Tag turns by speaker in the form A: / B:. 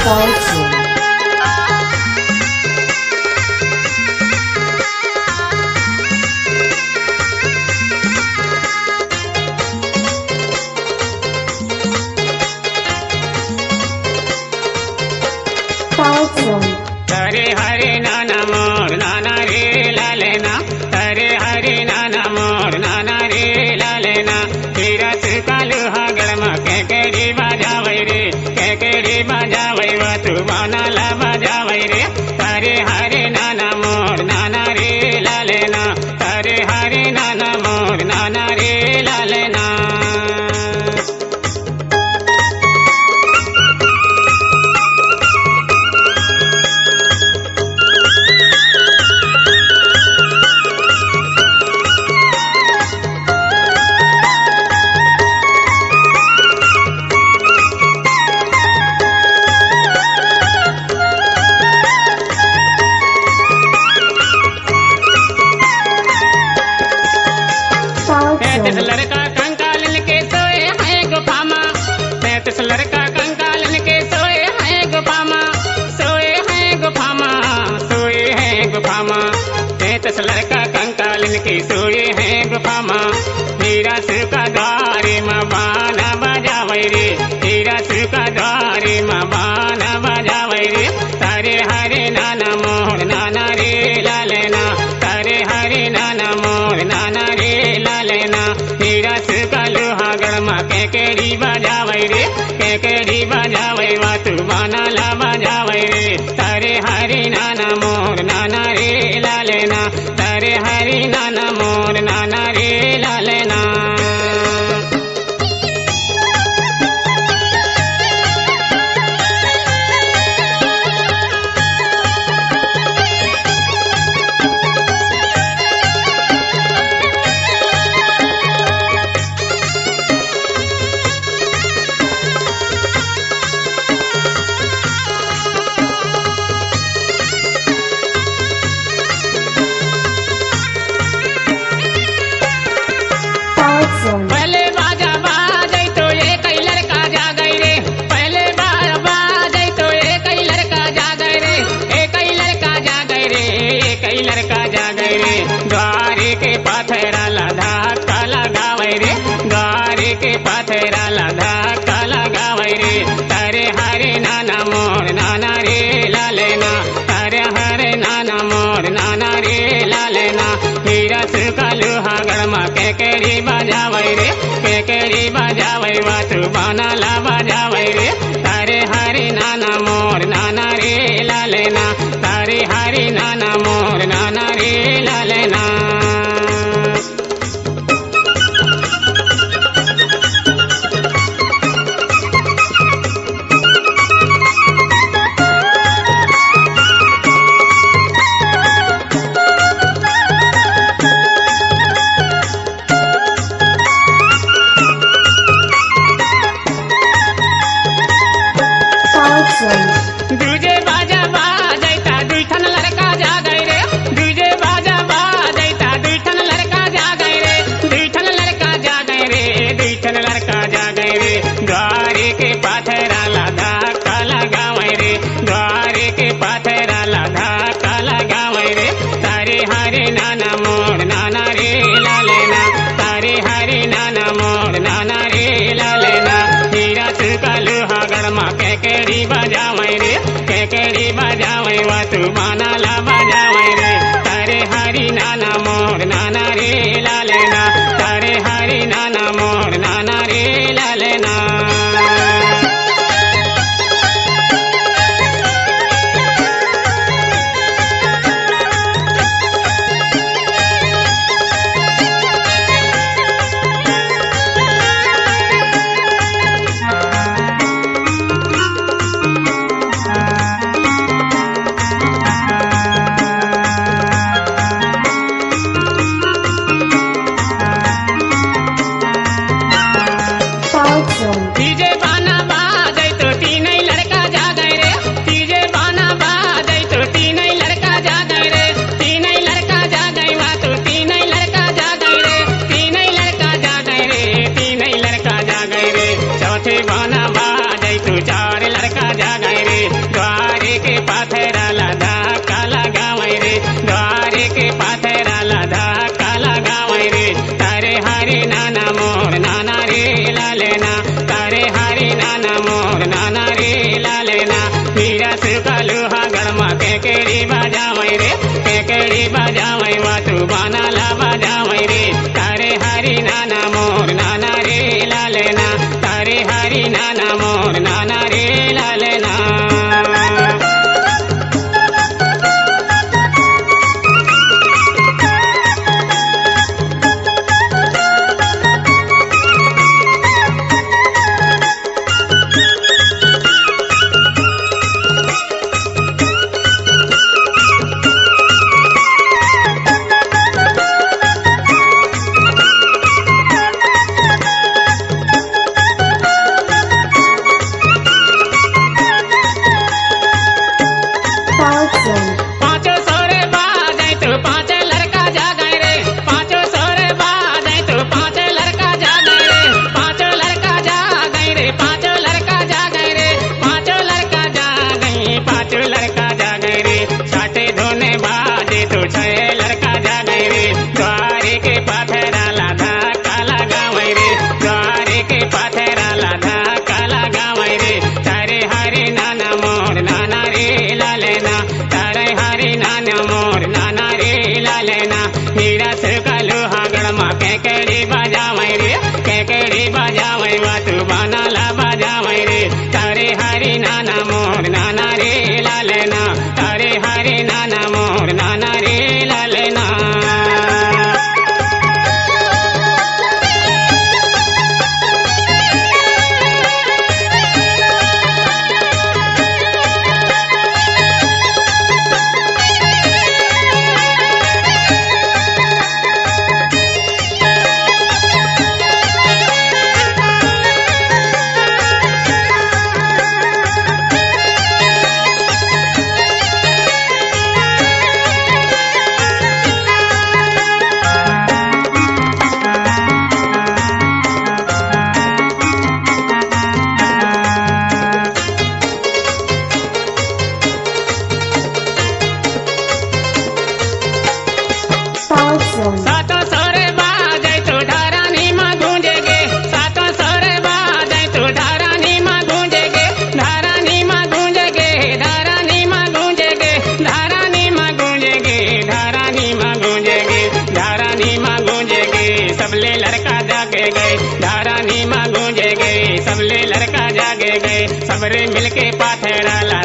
A: Fortune. Fortune.
B: Hare Hare नाना मोर नाना रे लालेना हरे हरे नाना मोर नाना रे लालेना तीरथ कालू हागड़म केकेड़ी बाजावै रे केकेड़ी बाजावै वतु बानाला बाजावै रे हरे हरे नाना मोर नाना रे लालेना हरे हरे नाना मोर नाना रे लालेना लड़का कंकालन के सोए है गुफामा तैतीस लड़का कंकालन के सोए है गुफामा सोए है गुफामा सोए है गुफामा तैतीस लड़का कंकालन के सोए है गुफामा हीरा का द्वारे माँ बाना बजावै रे हीरा का द्वारे माँ बाना बजावै रे तारे हरे नाना मोर नाना रे लालेना तारे हरे नाना मोर नाना रे लालेना हीरा का लोहा गरमा केकेड़ी बजावै रे केकेड़ी बजावै वातु बानाला बजावै रे तारे हरि नाना मोर नाना रे लालेना तारे हरि नाना मोर नाना रे लालेना
A: Fortune.
B: पहले बाजा बाजै तो ये कई लड़का जागै रे पहले बाजा बाजै तो ये कई लड़का जागै रे एक कई लड़का जागै रे एक कई लड़का जागै रे द्वारे के पाथरा लाधा काला गावै रे द्वारे के पाथरा लाधा काला गावै रे तारे हरे नाना मोर नाना रे लालेना तारे हरे नाना मोर नाना रे लालेना हीरा का लोहा गरमा केकेड़ी बजावै रे केकेड़ी बजावै वातु बानाला बजावै रे तारे हरि नाना मोर नाना रे लालेना तारे हरि नाना मोर नाना रे लालेना
A: Fortune.
B: दूजे बाजा बाजैता दुईठन लड़का जागै रे दूजे बाजा बाजैता दुईठन लड़का जागै रे दुईठन लड़का जागै रे दुईठन लड़का जागै रे द्वारे के पाथरा लाधा काला गावै रे द्वारे के पाथरा लाधा काला गावै रे तारे हरे नाना मोर नाना रे लालेना तारे हरे नाना मोर नाना रे लालेना हीरा का लोहा गरमा केकेड़ी बजावै रे केकेड़ी बजावै वातु बानाला बजावै रे तारे हरि नाना मोर नाना रे लालेना तारे हरि नाना मोर नाना रे लालेना बजावै वातु बाना ला बजावै रे तारे हरि नाना मोर नाना रे लालेना तारे हरि नाना मोर नाना रे लालेना
A: Thousand.
B: पाँचों सोरे बाजै तो पाँच लड़का जागै रे पाँचों सोरे बाजै तो पाँच लड़का जागै रे पाँचों लड़का जागै रे पाँचों लड़का जागै रे पाँचों लड़का जागै पाँचों लड़का जागै रे छाटे धोने बाजे तो छह लड़का जागै रे द्वारे के पाथरा लाधा काला गावै रे द्वारे के पाथरा लाधा काला गावै रे तारे हरे नाना मोर नाना रे लालेना तारे हरे नाना मोर नाना रे लालेना हीरा से कालू हागड़ मा केकड़ी बजावै रे केकड़ी बजावै वातु बाना ला बजावै रे तारे हरे नाना मोर नाना रे लालेना तारे हरे नाना मोर नाना रे लालेना
A: Thousand.
B: सातों सोरे बाजै तो धारानी माँ गूंजेगे सातों सोरे बाजै तो धारानी माँ गूंजेगे धारानी माँ गूंजेगे धारानी माँ गूंजेगे धारानी माँ गूंजेगे धारानी माँ गूंजेगे धारानी माँ गूंजेगे सबले लड़का जागे गए धारानी माँ गूंजेगे सबले लड़का जागे गए सबरे मिलके पाथरा ला